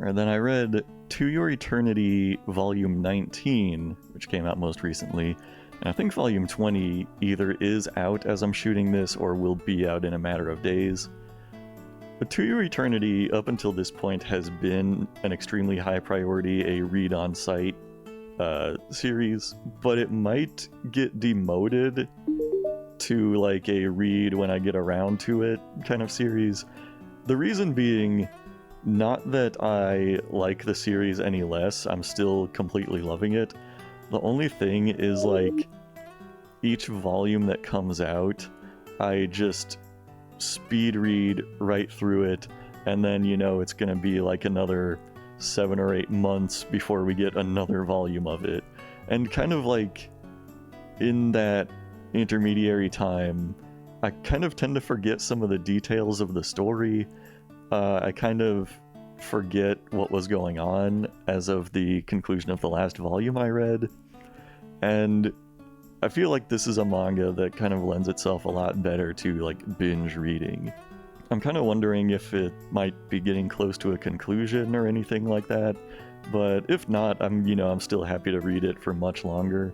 And then I read To Your Eternity Volume 19, which came out most recently. And I think Volume 20 either is out as I'm shooting this or will be out in a matter of days. But To Your Eternity, up until this point, has been an extremely high priority, a read-on-site series, but it might get demoted to like a read when I get around to it kind of series. The reason being, not that I like the series any less, I'm still completely loving it. The only thing is, like, each volume that comes out, I just speed read right through it, and then, you know, it's gonna be like another 7 or 8 months before we get another volume of it. And kind of like, in that intermediary time, I kind of tend to forget some of the details of the story. I kind of forget what was going on as of the conclusion of the last volume I read, and I feel like this is a manga that kind of lends itself a lot better to like binge reading. I'm kind of wondering if it might be getting close to a conclusion or anything like that, but if not, I'm still happy to read it for much longer.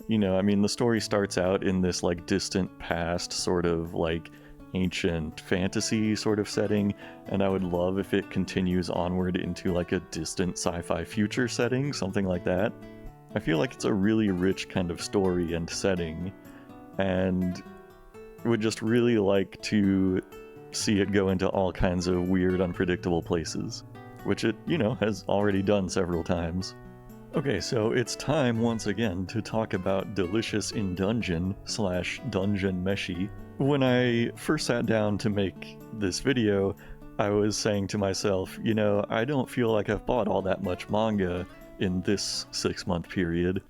You know, I mean, the story starts out in this like distant past, sort of like ancient fantasy sort of setting, and I would love if it continues onward into like a distant sci-fi future setting, something like that. I feel like it's a really rich kind of story and setting, and would just really like to see it go into all kinds of weird, unpredictable places, which it, has already done several times. Okay, so it's time once again to talk about Delicious in Dungeon / Dungeon Meshi. When I first sat down to make this video, I was saying to myself, I don't feel like I've bought all that much manga in this 6-month period.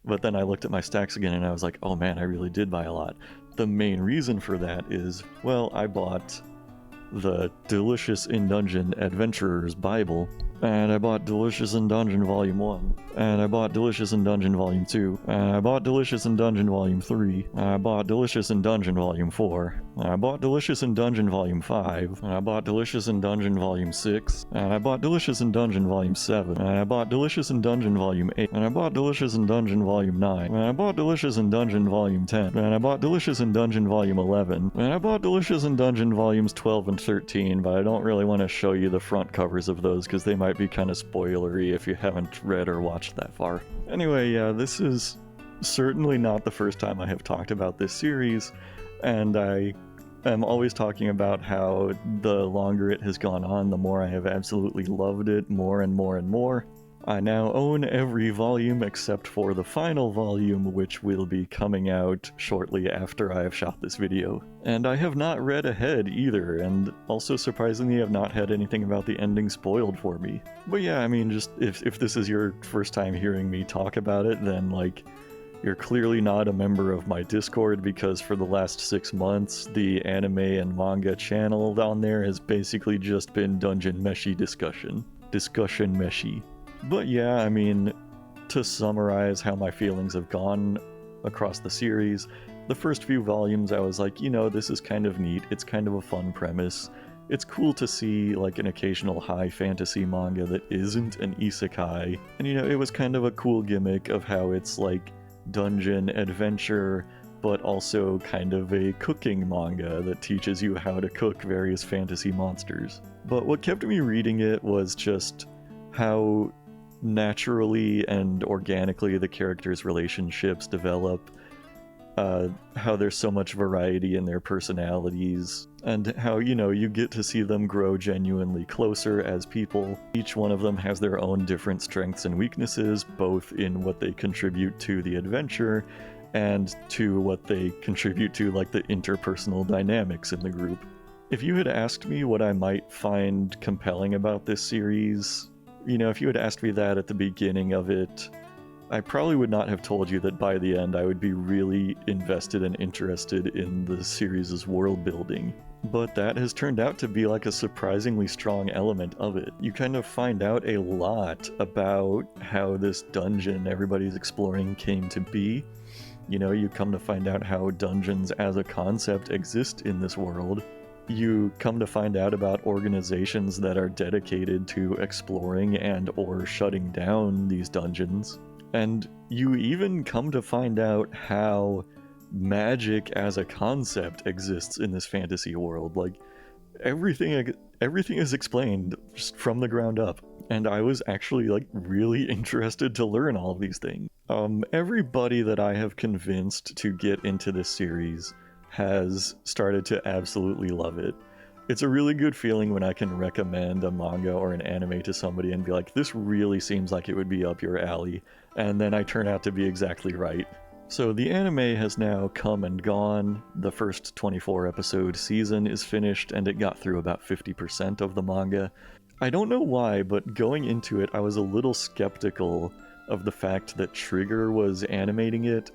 But then I looked at my stacks again and I was like, oh man, I really did buy a lot. The main reason for that is, well, I bought the Delicious in Dungeon Adventurer's Bible, and I bought Delicious in Dungeon Volume 1, and I bought Delicious in Dungeon Volume 2, and I bought Delicious in Dungeon Volume 3, and I bought Delicious in Dungeon Volume 4, and I bought Delicious in Dungeon Volume 5, and I bought Delicious in Dungeon Volume 6, and I bought Delicious in Dungeon Volume 7, and I bought Delicious in Dungeon Volume 8, and I bought Delicious in Dungeon Volume 9, and I bought Delicious in Dungeon Volume 10, and I bought Delicious in Dungeon Volume 11, and I bought Delicious in Dungeon Volumes 12 and 13, but I don't really want to show you the front covers of those because they might be kind of spoilery if you haven't read or watched that far. Anyway, yeah, this is certainly not the first time I have talked about this series, and I am always talking about how the longer it has gone on, the more I have absolutely loved it more and more and more. I now own every volume except for the final volume, which will be coming out shortly after I have shot this video. And I have not read ahead either, and also surprisingly have not had anything about the ending spoiled for me. But yeah, I mean, just if this is your first time hearing me talk about it, then like, you're clearly not a member of my Discord, because for the last 6 months, the anime and manga channel down there has basically just been Dungeon Meshi discussion. Discussion Meshi. But yeah, I mean, to summarize how my feelings have gone across the series, the first few volumes I was like, this is kind of neat, it's kind of a fun premise. It's cool to see like an occasional high fantasy manga that isn't an isekai, and it was kind of a cool gimmick of how it's like dungeon adventure, but also kind of a cooking manga that teaches you how to cook various fantasy monsters. But what kept me reading it was just how naturally and organically the characters' relationships develop, how there's so much variety in their personalities, and how, you get to see them grow genuinely closer as people. Each one of them has their own different strengths and weaknesses, both in what they contribute to the adventure and to what they contribute to like the interpersonal dynamics in the group. If you had asked me what I might find compelling about this series, if you had asked me that at the beginning of it, I probably would not have told you that by the end I would be really invested and interested in the series' world building. But that has turned out to be like a surprisingly strong element of it. You kind of find out a lot about how this dungeon everybody's exploring came to be. You come to find out how dungeons as a concept exist in this world. you come to find out about organizations that are dedicated to exploring and or shutting down these dungeons. And you even come to find out how magic as a concept exists in this fantasy world. Like, everything is explained just from the ground up. And I was actually like really interested to learn all of these things. Everybody that I have convinced to get into this series has started to absolutely love it. It's a really good feeling when I can recommend a manga or an anime to somebody and be like, this really seems like it would be up your alley, and then I turn out to be exactly right. So the anime has now come and gone. The first 24 episode season is finished, and it got through about 50% of the manga. I don't know why, but going into it, I was a little skeptical of the fact that Trigger was animating it.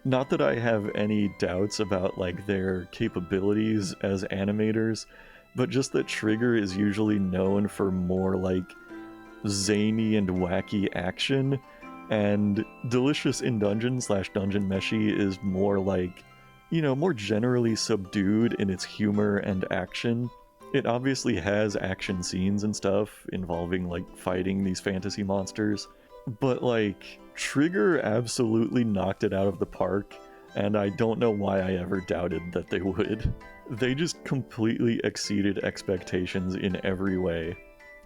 Not that I have any doubts about like their capabilities as animators, but just that Trigger is usually known for more like zany and wacky action, and Delicious in Dungeon / Dungeon Meshi is more like, you know, more generally subdued in its humor and action. It obviously has action scenes and stuff involving like fighting these fantasy monsters, but like Trigger absolutely knocked it out of the park, and I don't know why I ever doubted that they would. They just completely exceeded expectations in every way.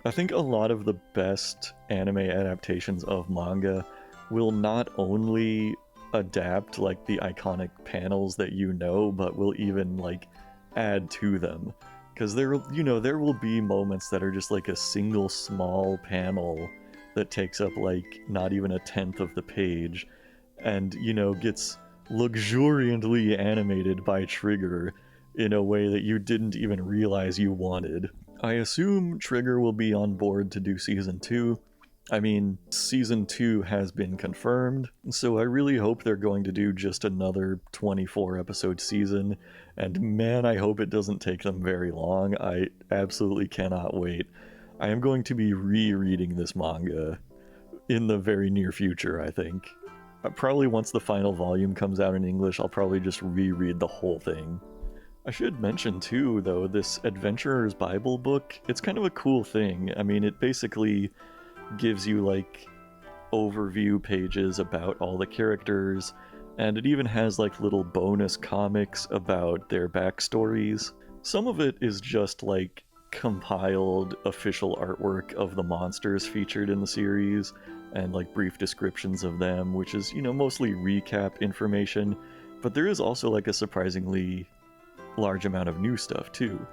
I think a lot of the best anime adaptations of manga will not only adapt like the iconic panels that you know, but will even like add to them. Because there will be moments that are just like a single small panel that takes up like not even a tenth of the page, and gets luxuriantly animated by Trigger in a way that you didn't even realize you wanted. I assume Trigger will be on board to do season 2. I mean, season 2 has been confirmed, so I really hope they're going to do just another 24 episode season, and man, I hope it doesn't take them very long. I absolutely cannot wait. I am going to be rereading this manga in the very near future, I think. Probably once the final volume comes out in English, I'll probably just reread the whole thing. I should mention too, though, this Adventurer's Bible book, it's kind of a cool thing. I mean, it basically gives you like overview pages about all the characters, and it even has like little bonus comics about their backstories. Some of it is just like compiled official artwork of the monsters featured in the series and like brief descriptions of them, which is, mostly recap information, but there is also like a surprisingly large amount of new stuff too.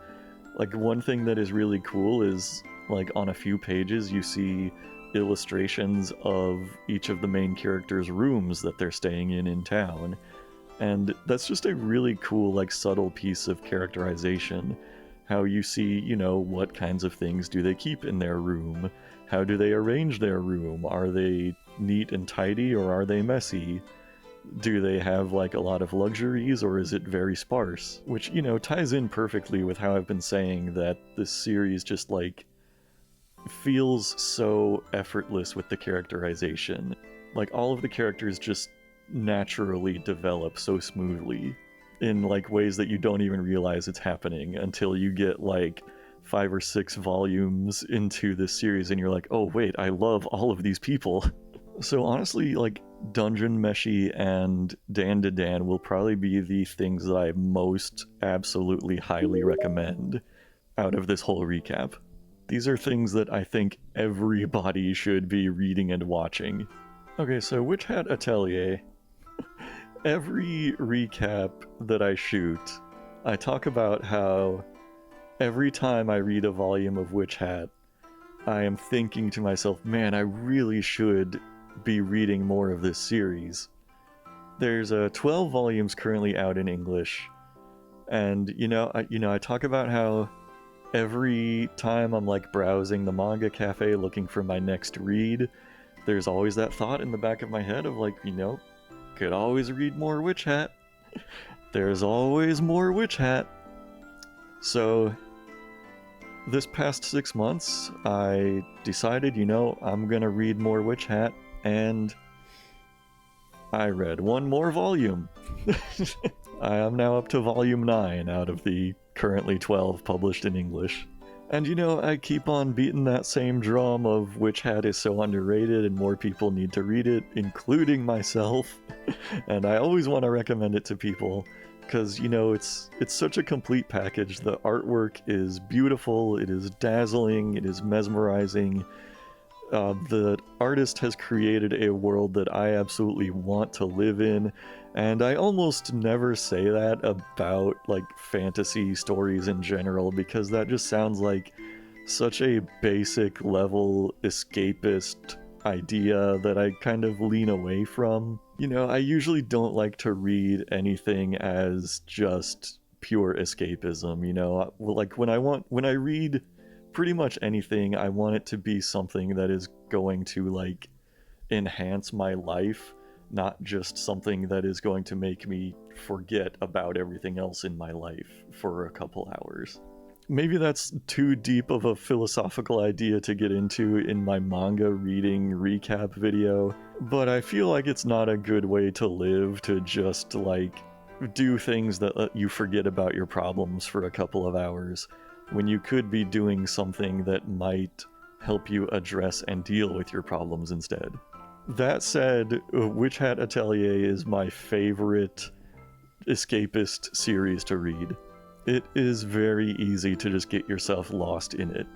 Like, one thing that is really cool is like on a few pages you see illustrations of each of the main characters' rooms that they're staying in town, and that's just a really cool like subtle piece of characterization. How you see, what kinds of things do they keep in their room? How do they arrange their room? Are they neat and tidy, or are they messy? Do they have like a lot of luxuries, or is it very sparse? Which, ties in perfectly with how I've been saying that this series just like feels so effortless with the characterization. Like, all of the characters just naturally develop so smoothly in like ways that you don't even realize it's happening until you get like 5 or 6 volumes into this series and you're like, oh wait, I love all of these people. So honestly, like, Dungeon Meshi and Dan to Dan will probably be the things that I most absolutely highly recommend out of this whole recap. These are things that I think everybody should be reading and watching. Okay, so Witch Hat Atelier. Every recap that I shoot, I talk about how every time I read a volume of Witch Hat, I am thinking to myself, man, I really should be reading more of this series. There's 12 volumes currently out in English, and I talk about how every time I'm like browsing the manga cafe looking for my next read, there's always that thought in the back of my head of like, could always read more Witch Hat. There's always more Witch Hat. So this past 6 months, I decided, I'm gonna read more Witch Hat, and I read one more volume. I am now up to volume 9 out of the currently 12 published in English. And you know, I keep on beating that same drum of Witch Hat is so underrated and more people need to read it, including myself. And I always want to recommend it to people because, you know, it's such a complete package. The artwork is beautiful, it is dazzling, it is mesmerizing. The artist has created a world that I absolutely want to live in, and I almost never say that about like fantasy stories in general, because that just sounds like such a basic level escapist idea that I kind of lean away from. You know, I usually don't like to read anything as just pure escapism, you know? Like when I read pretty much anything, I want it to be something that is going to like enhance my life, not just something that is going to make me forget about everything else in my life for a couple hours. Maybe that's too deep of a philosophical idea to get into in my manga reading recap video, but I feel like it's not a good way to live, to just like do things that let you forget about your problems for a couple of hours, when you could be doing something that might help you address and deal with your problems instead. That said, Witch Hat Atelier is my favorite escapist series to read. It is very easy to just get yourself lost in it.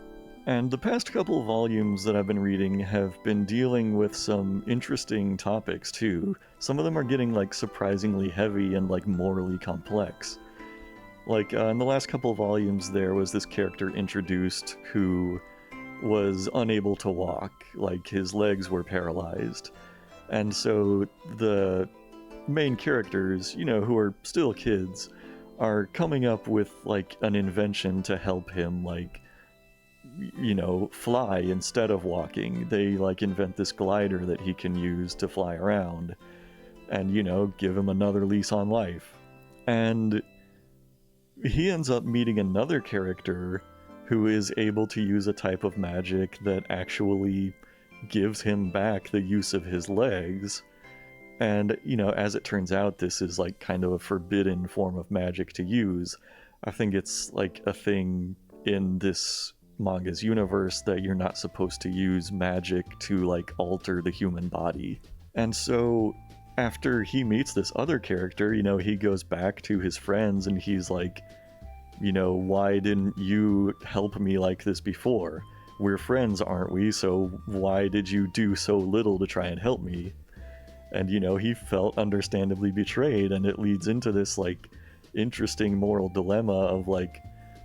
And the past couple volumes that I've been reading have been dealing with some interesting topics too. Some of them are getting like surprisingly heavy and like morally complex. Like, in the last couple of volumes, there was this character introduced who was unable to walk, like his legs were paralyzed. And so the main characters, you know, who are still kids, are coming up with, like, an invention to help him, like, you know, fly instead of walking. They, like, invent this glider that he can use to fly around and, you know, give him another lease on life. And he ends up meeting another character who is able to use a type of magic that actually gives him back the use of his legs. And, you know, as it turns out, this is like kind of a forbidden form of magic to use. I think it's like a thing in this manga's universe that you're not supposed to use magic to like alter the human body. And so after he meets this other character, you know, he goes back to his friends and he's like, you know, why didn't you help me like this before? We're friends, aren't we? So why did you do so little to try and help me? And, you know, he felt understandably betrayed, and it leads into this, like, interesting moral dilemma of, like,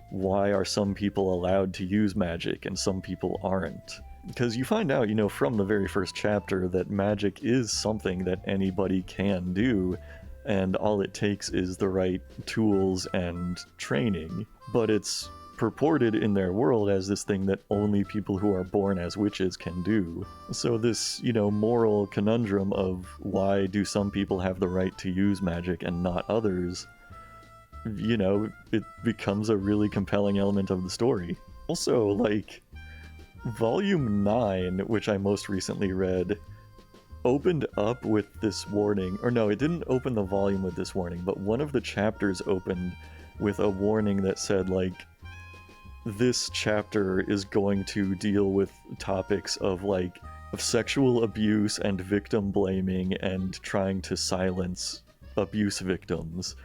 why are some people allowed to use magic and some people aren't? Because you find out, you know, from the very first chapter that magic is something that anybody can do, and all it takes is the right tools and training. But it's purported in their world as this thing that only people who are born as witches can do. So this, you know, moral conundrum of why do some people have the right to use magic and not others, you know, it becomes a really compelling element of the story. Also, like, Volume 9, which I most recently read, opened up with this warning, or no, it didn't open the volume with this warning, but one of the chapters opened with a warning that said, like, this chapter is going to deal with topics of, like, of sexual abuse and victim blaming and trying to silence abuse victims.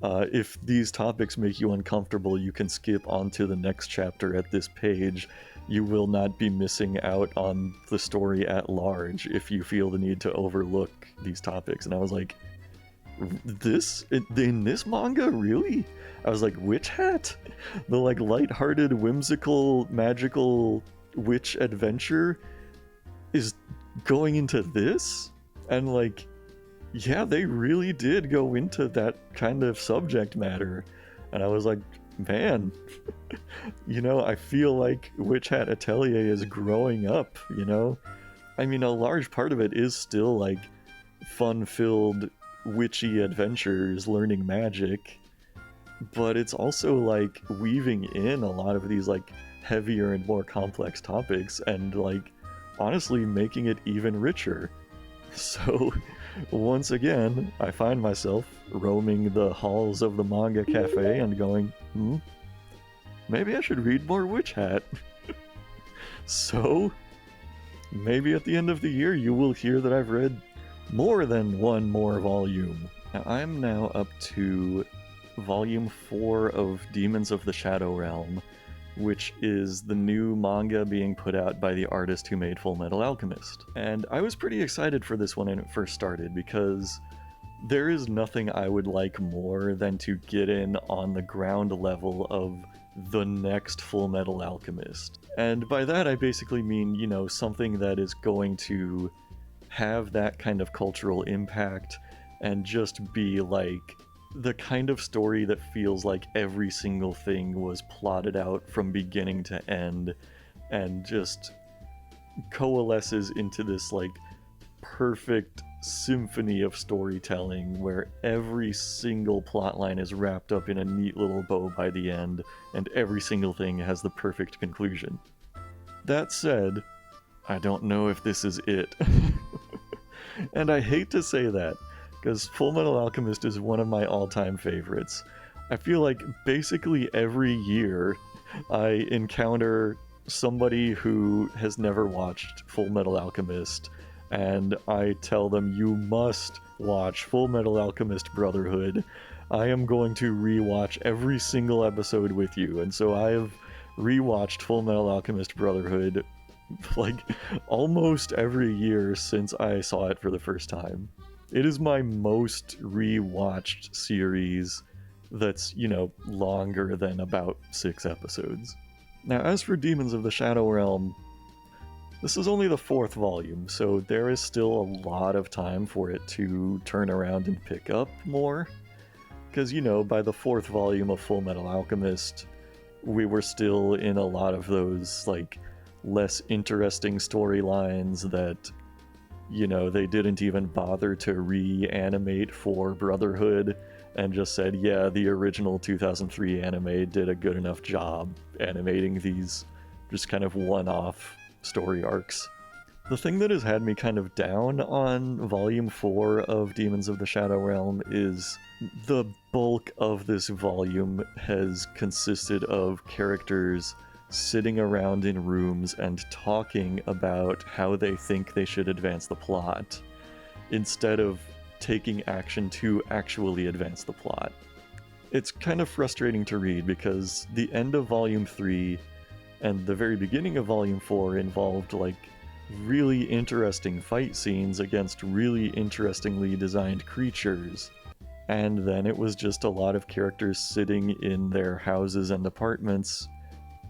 If these topics make you uncomfortable, you can skip on to the next chapter at this page. You will not be missing out on the story at large if you feel the need to overlook these topics. And I was like, this in this manga, really? I was like, Witch Hat? The like lighthearted, whimsical, magical witch adventure is going into this? And like, yeah, they really did go into that kind of subject matter. And I was like, man, you know, I feel like Witch Hat Atelier is growing up, you know? I mean, a large part of it is still like fun-filled witchy adventures, learning magic, but it's also like weaving in a lot of these like heavier and more complex topics and like honestly making it even richer. So once again, I find myself roaming the halls of the Manga Cafe and going, maybe I should read more Witch Hat. So, maybe at the end of the year you will hear that I've read more than one more volume. Now, I'm now up to Volume 4 of Demons of the Shadow Realm, which is the new manga being put out by the artist who made Full Metal Alchemist. And I was pretty excited for this one when it first started, because there is nothing I would like more than to get in on the ground level of the next Full Metal Alchemist. And by that I basically mean, you know, something that is going to have that kind of cultural impact and just be like the kind of story that feels like every single thing was plotted out from beginning to end and just coalesces into this like perfect symphony of storytelling where every single plotline is wrapped up in a neat little bow by the end and every single thing has the perfect conclusion. That said, I don't know if this is it. And I hate to say that, because Full Metal Alchemist is one of my all-time favorites. I feel like basically every year I encounter somebody who has never watched Full Metal Alchemist, and I tell them, you must watch Full Metal Alchemist Brotherhood. I am going to rewatch every single episode with you. And so I have rewatched Full Metal Alchemist Brotherhood like almost every year since I saw it for the first time. It is my most rewatched series that's, you know, longer than about 6 episodes. Now, as for Demons of the Shadow Realm, this is only the 4th volume, so there is still a lot of time for it to turn around and pick up more. Because, you know, by the 4th volume of Full Metal Alchemist, we were still in a lot of those, like, less interesting storylines that, you know, they didn't even bother to reanimate for Brotherhood and just said, yeah, the original 2003 anime did a good enough job animating these just kind of one-off story arcs. The thing that has had me kind of down on Volume 4 of Demons of the Shadow Realm is the bulk of this volume has consisted of characters sitting around in rooms and talking about how they think they should advance the plot, instead of taking action to actually advance the plot. It's kind of frustrating to read because the end of Volume 3 and the very beginning of Volume 4 involved like really interesting fight scenes against really interestingly designed creatures. And then it was just a lot of characters sitting in their houses and apartments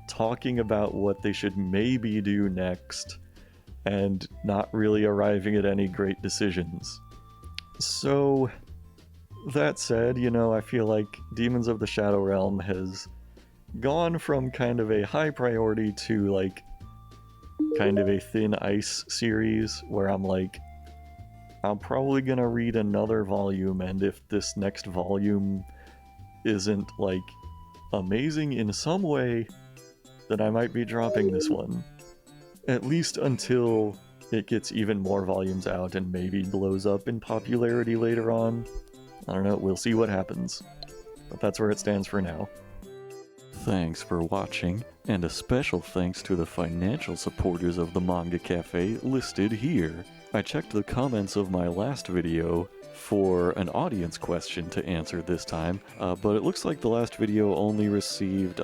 talking about what they should maybe do next and not really arriving at any great decisions. So, that said, you know, I feel like Demons of the Shadow Realm has gone from kind of a high priority to like kind of a thin ice series where I'm like, I'm probably gonna read another volume, and if this next volume isn't like amazing in some way, then I might be dropping this one. At least until it gets even more volumes out and maybe blows up in popularity later on. I don't know, we'll see what happens. But that's where it stands for now. Thanks for watching, and a special thanks to the financial supporters of the Manga Cafe listed here. I checked the comments of my last video for an audience question to answer this time, but it looks like the last video only received,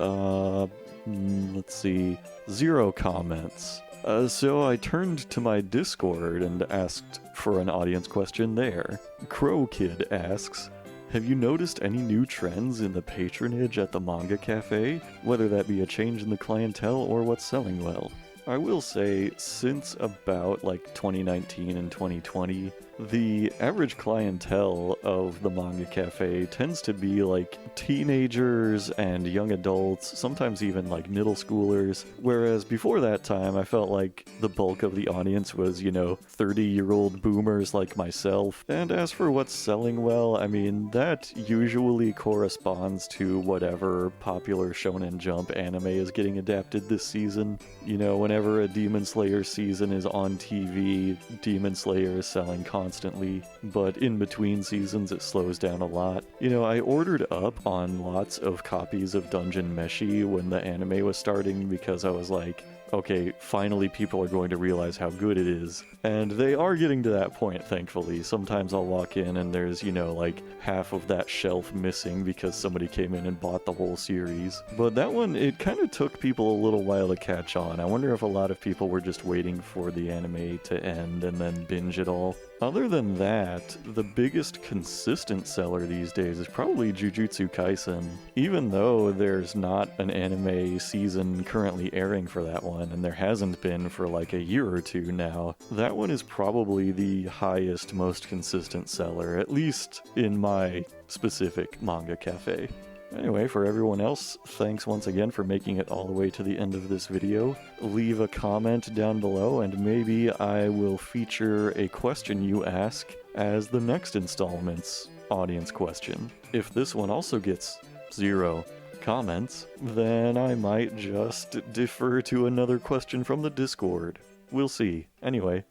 0 comments. So I turned to my Discord and asked for an audience question there. Crow Kid asks, have you noticed any new trends in the patronage at the Manga Cafe? Whether that be a change in the clientele or what's selling well? I will say, since about like 2019 and 2020, the average clientele of the Manga Cafe tends to be like teenagers and young adults, sometimes even like middle schoolers, whereas before that time I felt like the bulk of the audience was, you know, 30-year-old boomers like myself. And as for what's selling well, I mean, that usually corresponds to whatever popular Shonen Jump anime is getting adapted this season. You know, when whenever a Demon Slayer season is on TV, Demon Slayer is selling constantly, but in between seasons it slows down a lot. You know, I ordered up on lots of copies of Dungeon Meshi when the anime was starting because I was like, okay, finally people are going to realize how good it is. And they are getting to that point, thankfully. Sometimes I'll walk in and there's, you know, like half of that shelf missing because somebody came in and bought the whole series. But that one, it kind of took people a little while to catch on. I wonder if a lot of people were just waiting for the anime to end and then binge it all. Other than that, the biggest consistent seller these days is probably Jujutsu Kaisen. Even though there's not an anime season currently airing for that one, and there hasn't been for like a year or two now, that one is probably the highest, most consistent seller, at least in my specific manga cafe. Anyway, for everyone else, thanks once again for making it all the way to the end of this video. Leave a comment down below and maybe I will feature a question you ask as the next installment's audience question. If this one also gets 0 comments, then I might just defer to another question from the Discord. We'll see. Anyway,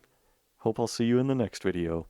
hope I'll see you in the next video.